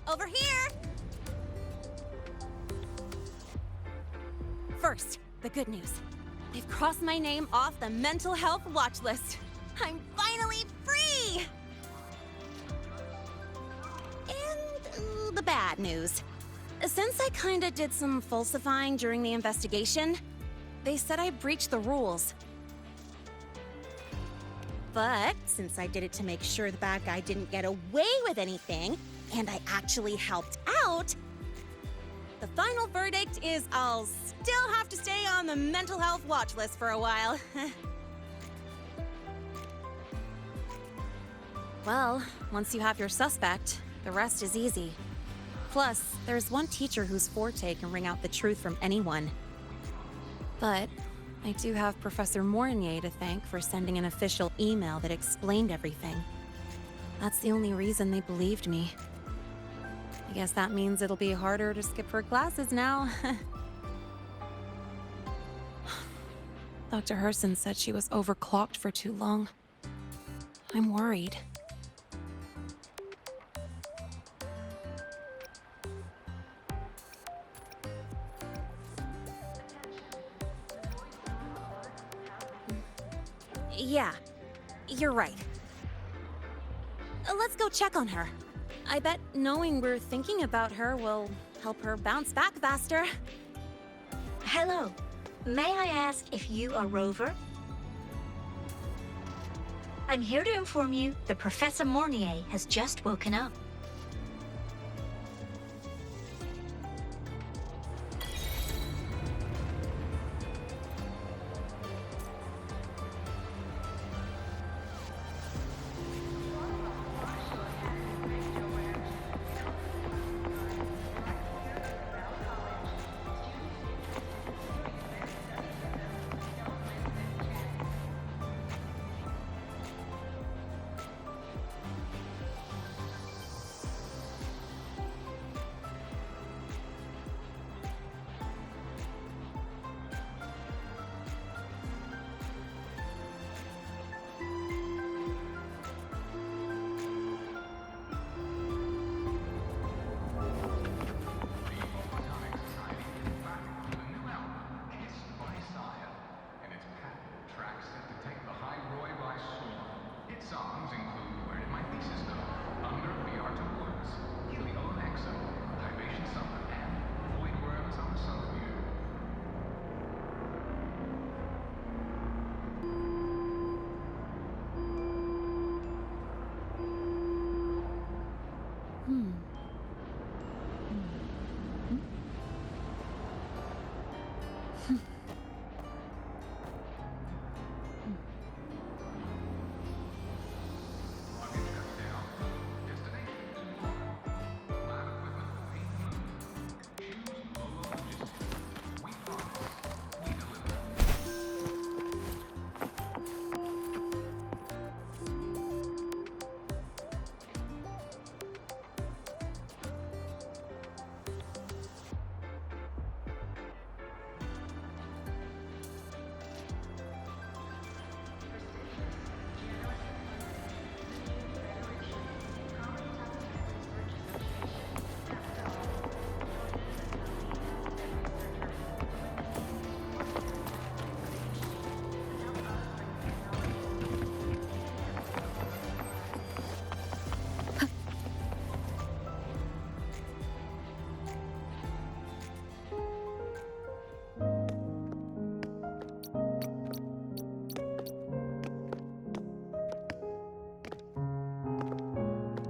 Over here! First, the good news. They've crossed my name off the mental health watch list. I'm finally free! And the bad news. Since I kinda did some falsifying during the investigation, they said I breached the rules. But since I did it to make sure the bad guy didn't get away with anything, and I actually helped out, the final verdict is I'll still have to stay on the mental health watch list for a while. Well, once you have your suspect, the rest is easy. Plus, there's one teacher whose forte can wring out the truth from anyone. But I do have Professor Mornier to thank for sending an official email that explained everything. That's the only reason they believed me. I guess that means it'll be harder to skip her classes now. Dr. Herson said she was overclocked for too long. I'm worried. Yeah, you're right. Let's go check on her. I bet knowing we're thinking about her will help her bounce back faster. Hello. May I ask if you are Rover? I'm here to inform you that Professor Mornier has just woken up.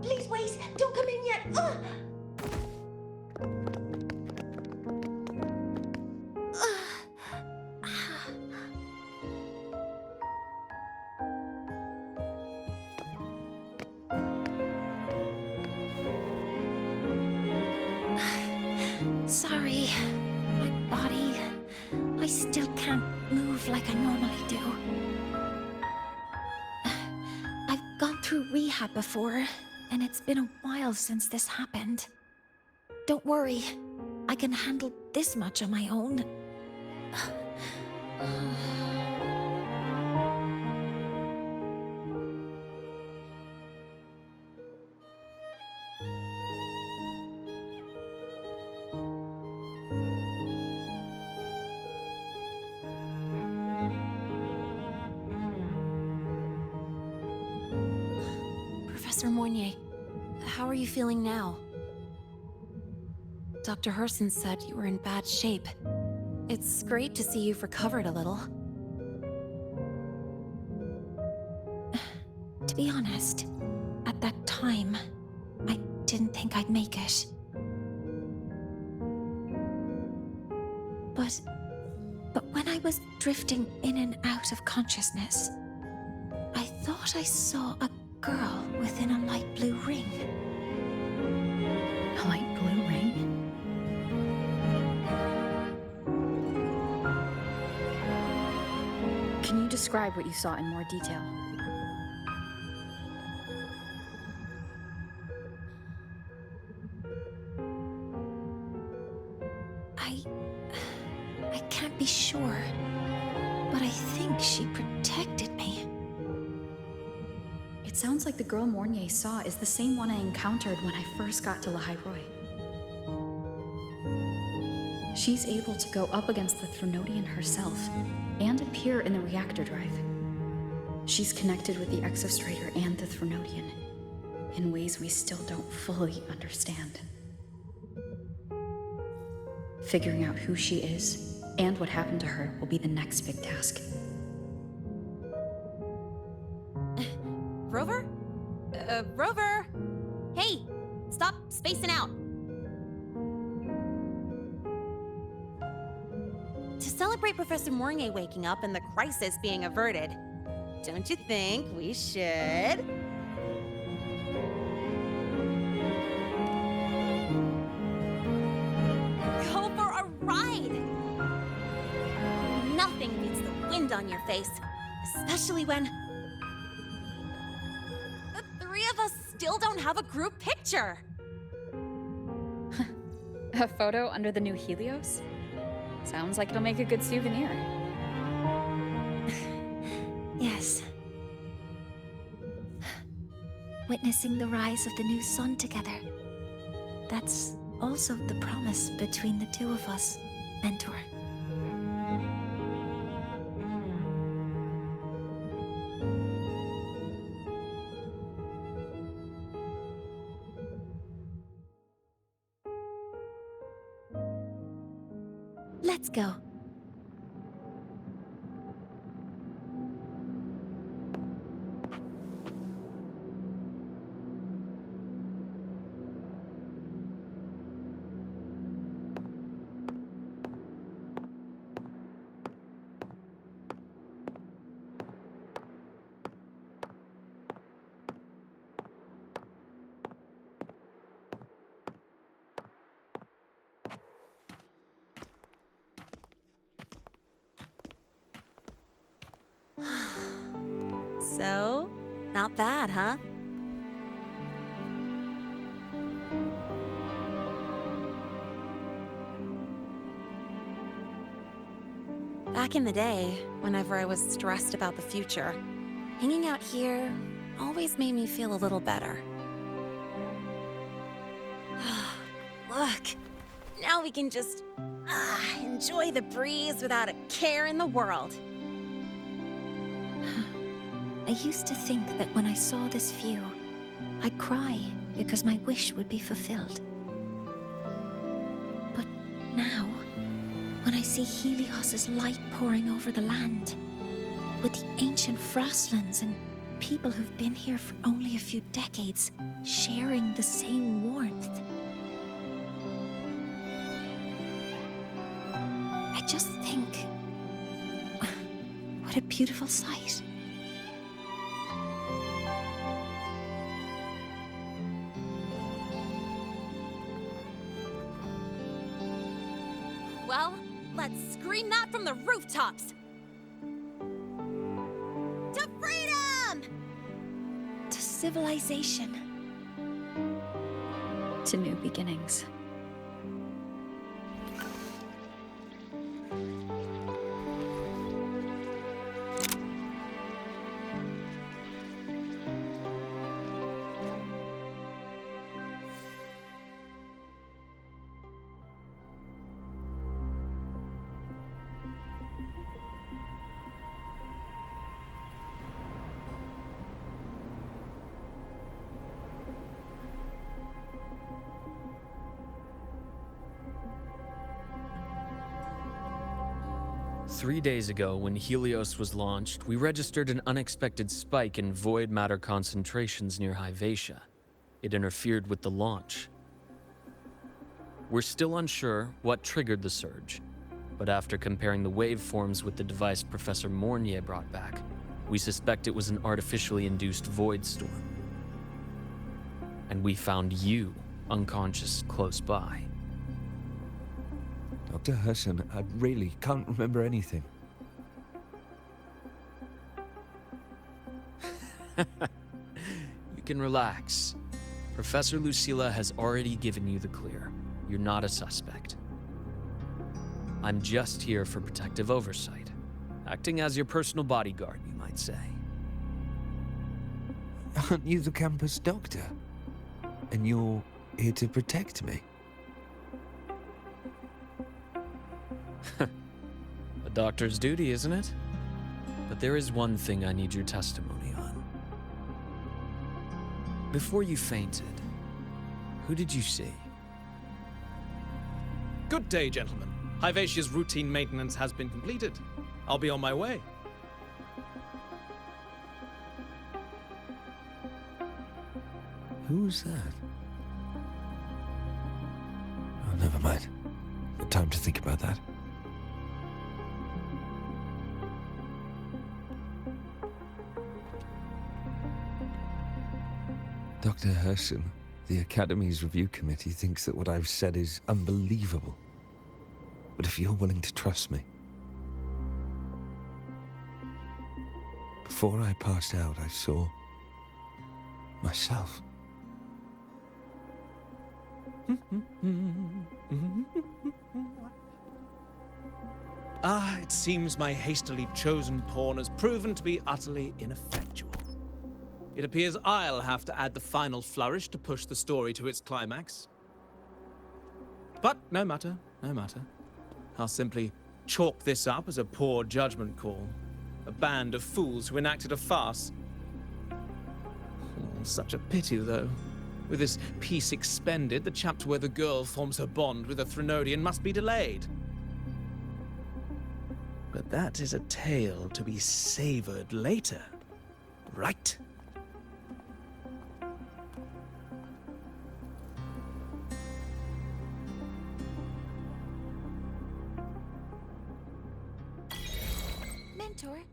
Please wait! Don't come in yet! Ugh! Sorry. My body... I still can't move like I normally do. I've gone through rehab before, and it's been a while since this happened. Don't worry. I can handle this much on my own. Professor Mornier, how are you feeling now? Dr. Herson said you were in bad shape. It's great to see you've recovered a little. To be honest, at that time, I didn't think I'd make it. But when I was drifting in and out of consciousness, I thought I saw a girl within a light blue ring. A light blue ring? Can you describe what you saw in more detail? I can't be sure, but I think she protected me. It sounds like the girl Mornier saw is the same one I encountered when I first got to Lahai-Roi. She's able to go up against the Threnodian herself and appear in the reactor drive. She's connected with the Exostrator and the Threnodian. in ways we still don't fully understand. Figuring out who she is and what happened to her will be the next big task. Rover? Rover! Hey! Stop spacing out! To celebrate Professor Mornier waking up and the crisis being averted, don't you think we should? Go for a ride! Nothing beats the wind on your face, especially when the three of us still don't have a group picture. A photo under the new Helios? Sounds like it'll make a good souvenir. Yes. Witnessing the rise of the new sun together. That's also the promise between the two of us, Mentor. Let's go. So, not bad, huh? Back in the day, whenever I was stressed about the future, hanging out here always made me feel a little better. Look, now we can just enjoy the breeze without a care in the world. I used to think that when I saw this view, I'd cry because my wish would be fulfilled. But now, when I see Helios's light pouring over the land, with the ancient frostlands and people who've been here for only a few decades sharing the same warmth, I just think, what a beautiful sight. Well, let's scream that from the rooftops! To freedom! To civilization. To new beginnings. Three days ago, when Helios was launched, we registered an unexpected spike in void matter concentrations near Hyvatia. It interfered with the launch. We're still unsure what triggered the surge, but after comparing the waveforms with the device Professor Mornier brought back, we suspect it was an artificially induced void storm. And we found you unconscious close by. Dr. Herson, I really can't remember anything. You can relax. Professor Lucilla has already given you the clear. You're not a suspect. I'm just here for protective oversight, acting as your personal bodyguard, you might say. Aren't you the campus doctor? And you're here to protect me? A doctor's duty, isn't it? But there is one thing I need your testimony on. Before you fainted, who did you see? Good day, gentlemen. Hivatia's routine maintenance has been completed. I'll be on my way. Who's that? Oh, never mind. No time to think about that. Dr. Herson, the Academy's review committee thinks that what I've said is unbelievable. But if you're willing to trust me... Before I passed out, I saw... myself. It seems my hastily chosen pawn has proven to be utterly ineffectual. It appears I'll have to add the final flourish to push the story to its climax. But no matter, no matter. I'll simply chalk this up as a poor judgment call. A band of fools who enacted a farce. Oh, such a pity, though. With this piece expended, the chapter where the girl forms her bond with a Threnodian must be delayed. But that is a tale to be savored later, right? Mentor,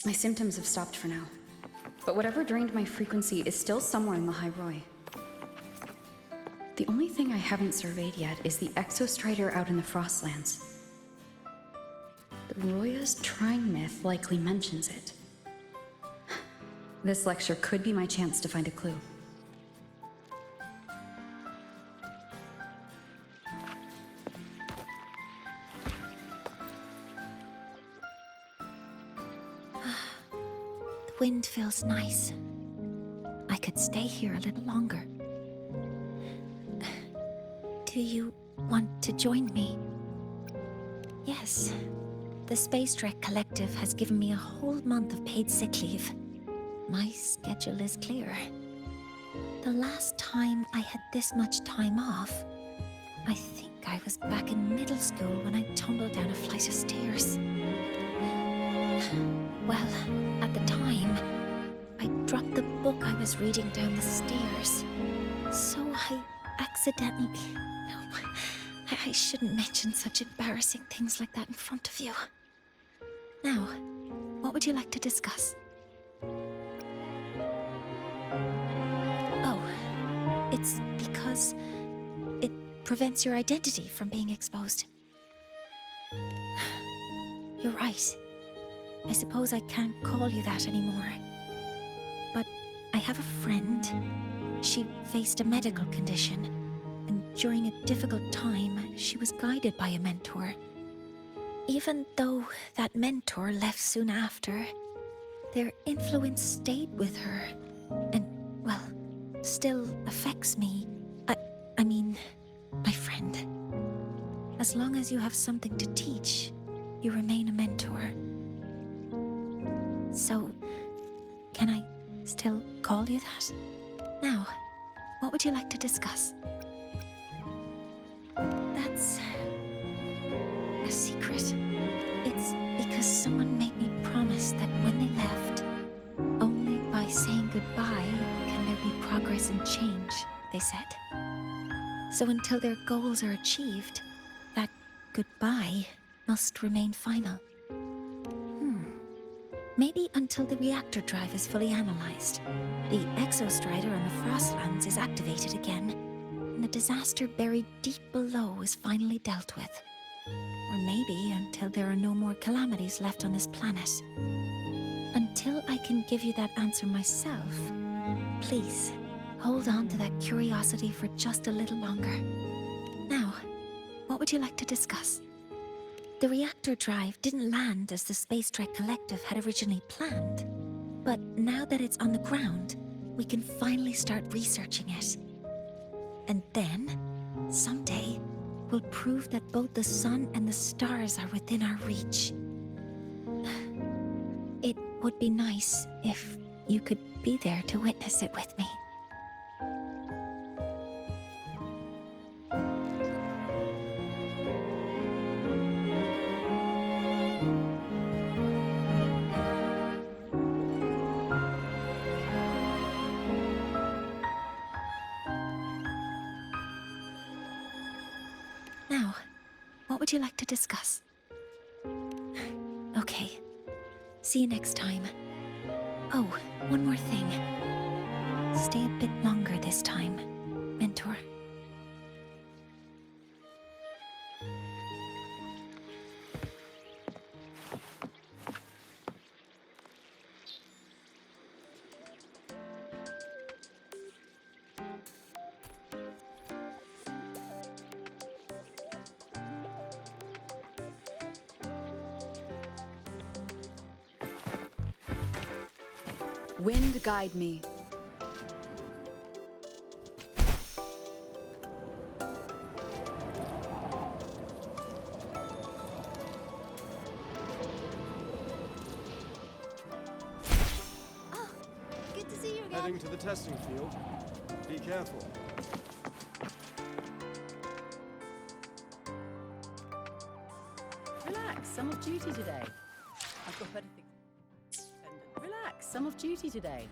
My symptoms have stopped for now. But whatever drained my frequency is still somewhere in the High Roy. The only thing I haven't surveyed yet is the exostrider out in the Frostlands. The Roya's Trine myth likely mentions it. This lecture could be my chance to find a clue. the wind feels nice. I could stay here a little longer. Do you want to join me? Yes. The Space Trek Collective has given me a whole month of paid sick leave. My schedule is clear. The last time I had this much time off, I think I was back in middle school when I tumbled down a flight of stairs. Well, at the time, I dropped the book I was reading down the stairs. So I accidentally... No, I shouldn't mention such embarrassing things like that in front of you. Now, what would you like to discuss? Oh, it's because it prevents your identity from being exposed. You're right. I suppose I can't call you that anymore. But I have a friend. She faced a medical condition, and during a difficult time, she was guided by a mentor. Even though that mentor left soon after, their influence stayed with her, and, well, still affects me. I mean, my friend. As long as you have something to teach, you remain a mentor. So, can I still call you that? Now, what would you like to discuss? That's a secret. It's because someone made me promise that when they left, only by saying goodbye can there be progress and change, they said. So until their goals are achieved, that goodbye must remain final. Maybe until the reactor drive is fully analyzed, the exostrider on the Frostlands is activated again, and the disaster buried deep below is finally dealt with. Or maybe until there are no more calamities left on this planet. Until I can give you that answer myself, please, hold on to that curiosity for just a little longer. Now, what would you like to discuss? The reactor drive didn't land as the Space Trek Collective had originally planned, but now that it's on the ground, we can finally start researching it. And then, someday, we'll prove that both the sun and the stars are within our reach. It would be nice if you could be there to witness it with me. Now, what would you like to discuss? Okay. See you next time. Oh, one more thing. Stay a bit longer this time, Mentor. Wind guide me. Good to see you again. Heading to the testing field. Be careful. Relax, I'm off duty today. I've got better things. Relax, I'm off duty today.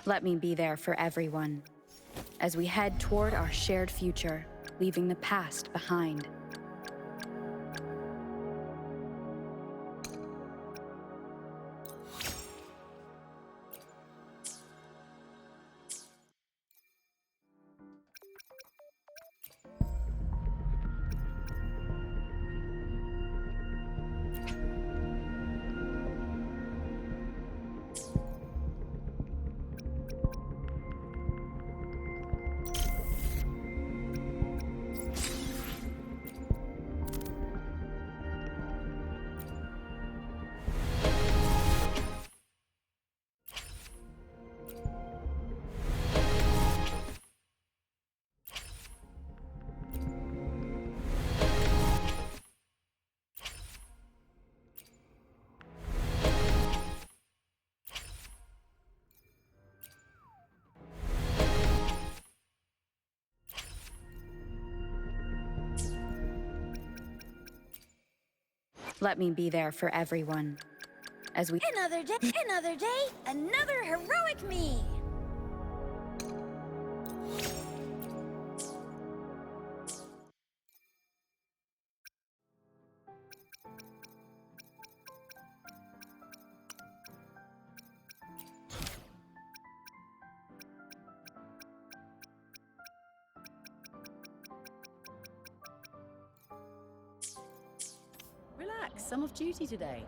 Let me be there for everyone as we head toward our shared future, leaving the past behind. Let me be there for everyone as we... Another day, another heroic me! Relax, some of duty today.